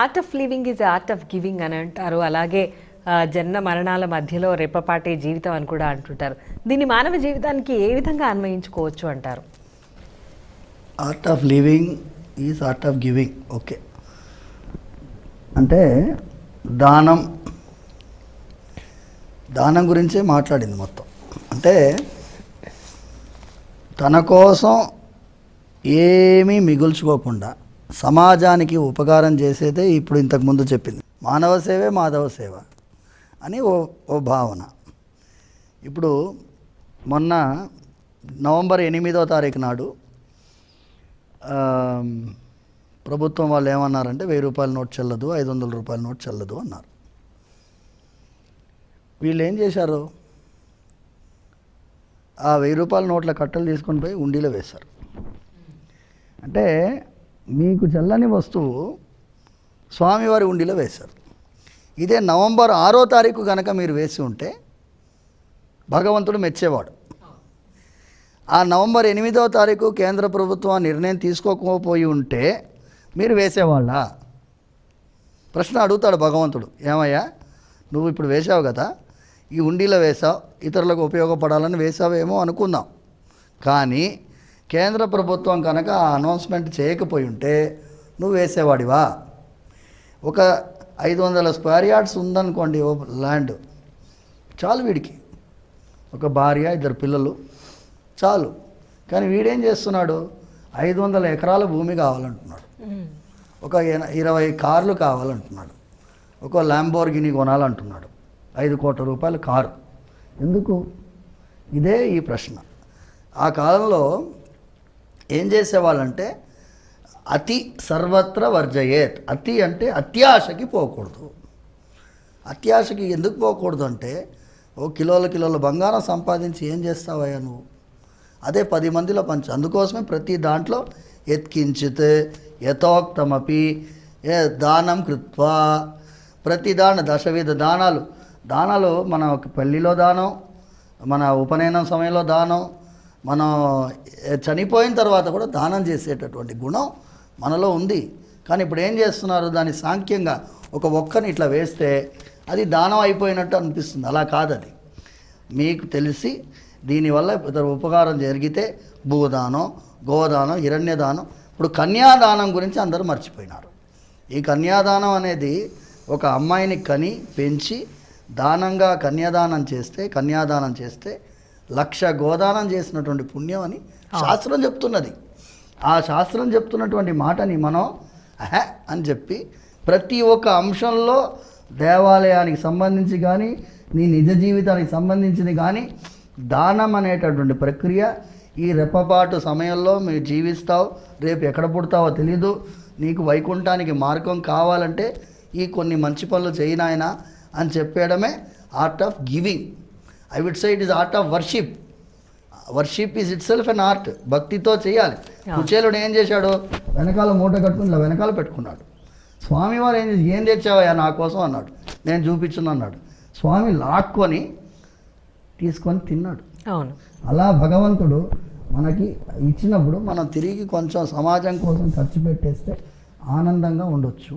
Art of living is art of giving అని అంటారు. అలాగే జన్మ మరణాల మధ్యలో రెప్పపాటే జీవితం అని కూడా అంటుంటారు. దీన్ని మానవ జీవితానికి ఏ విధంగా అన్వయించుకోవచ్చు అంటారు? Art of living is art of giving. Okay, అంటే దానం గురించే మాట్లాడింది మొత్తం. అంటే తన కోసం ఏమీ మిగుల్చుకోకుండా సమాజానికి ఉపకారం చేసేదే ఇప్పుడు ఇంతకుముందు చెప్పింది. మానవ సేవే మాధవ సేవ అని ఓ భావన. ఇప్పుడు మొన్న నవంబర్ 8వ తారీఖు నాడు ప్రభుత్వం వాళ్ళు ఏమన్నారంటే 1000 రూపాయల నోట్ చెల్లదు, 500 రూపాయల నోట్ చెల్లదు అన్నారు. వీళ్ళు ఏం చేశారు, ఆ 1000 రూపాయల నోట్ల కట్టలు తీసుకొని పోయి ఉండిలో వేశారు. అంటే మీకు చెల్లని వస్తువు స్వామివారి ఉండిలో వేశారు. ఇదే నవంబర్ 6వ తారీఖు కనుక మీరు వేసి ఉంటే భగవంతుడు మెచ్చేవాడు. ఆ నవంబర్ 8వ తారీఖు కేంద్ర ప్రభుత్వం నిర్ణయం తీసుకోకపోయి ఉంటే మీరు వేసేవాళ్ళ? ప్రశ్న అడుగుతాడు భగవంతుడు. ఏమయ్యా, నువ్వు ఇప్పుడు వేసావు కదా, ఈ ఉండిలో వేసావు, ఇతరులకు ఉపయోగపడాలని వేసావేమో అనుకుందాం, కానీ కేంద్ర ప్రభుత్వం కనుక ఆ అనౌన్స్మెంట్ చేయకపోయి ఉంటే నువ్వు వేసేవాడివా? ఒక 500 స్క్వేర్ యార్డ్స్ ఉందనుకోండి ఓ ల్యాండ్, చాలు వీడికి, ఒక భార్య 2 పిల్లలు చాలు. కానీ వీడేం చేస్తున్నాడు, 500 ఎకరాల భూమి కావాలంటున్నాడు, ఒక 20 కార్లు కావాలంటున్నాడు, ఒక ల్యాంబోర్గిని కొనాలంటున్నాడు, 5 కోట్ల రూపాయల కారు. ఎందుకు? ఇదే ఈ ప్రశ్న. ఆ కాలంలో ఏం చేసేవాళ్ళంటే అతి సర్వత్ర వర్జయేత్. అతి అంటే అత్యాశకి పోకూడదు. అత్యాశకి ఎందుకు పోకూడదు అంటే, ఓ కిలోల బంగారం సంపాదించి ఏం చేస్తావయ్యా నువ్వు, అదే 10 మందిలో పంచు. అందుకోసమే ప్రతి దాంట్లో యత్కించిత్ యథోక్తమపి దానం కృత్వా, ప్రతి దశవిధ దానాలు మన పెళ్ళిలో దానం, మన ఉపనయనం సమయంలో దానం, మనం చనిపోయిన తర్వాత కూడా దానం చేసేటటువంటి గుణం మనలో ఉంది. కానీ ఇప్పుడు ఏం చేస్తున్నారు, దాన్ని సాంఖ్యంగా ఒక ఒక్కని ఇట్లా వేస్తే అది దానం అయిపోయినట్టు అనిపిస్తుంది. అలా కాదు. అది మీకు తెలిసి దీనివల్ల ఇతర ఉపకారం జరిగితే భూదానం, గోదానం, హిరణ్యదానం. ఇప్పుడు కన్యాదానం గురించి అందరూ మర్చిపోయినారు. ఈ కన్యాదానం అనేది ఒక అమ్మాయిని కని పెంచి దానంగా కన్యాదానం చేస్తే 1,00,000 గోదానం చేసినటువంటి పుణ్యం అని శాస్త్రం చెప్తున్నది. ఆ శాస్త్రం చెప్తున్నటువంటి మాటని మనం అని చెప్పి ప్రతి ఒక్క అంశంలో దేవాలయానికి సంబంధించి కానీ నీ నిజ జీవితానికి సంబంధించింది కానీ దానం అనేటటువంటి ప్రక్రియ ఈ రెప్పపాటు సమయంలో మీరు జీవిస్తావు, రేపు ఎక్కడ పుడతావో తెలీదు, నీకు వైకుంఠానికి మార్గం కావాలంటే ఈ కొన్ని మంచి పనులు చేయనాయనా అని చెప్పేయడమే art of giving. I would say it is art of worship. Worship is itself an art. భక్తితో చేయాలి. కుచేలుడు ఏం చేశాడు, వెనకాల మూట కట్టుకుని ఇలా వెనకాల పెట్టుకున్నాడు. స్వామివారు ఏం తెచ్చావయ్యా నా కోసం అన్నాడు. నేను చూపించును అన్నాడు. స్వామి లాక్కొని తీసుకొని తిన్నాడు. అవును. అలా భగవంతుడు మనకి ఇచ్చినప్పుడు మనం తిరిగి కొంచెం సమాజం కోసం ఖర్చు పెట్టేస్తే ఆనందంగా ఉండొచ్చు.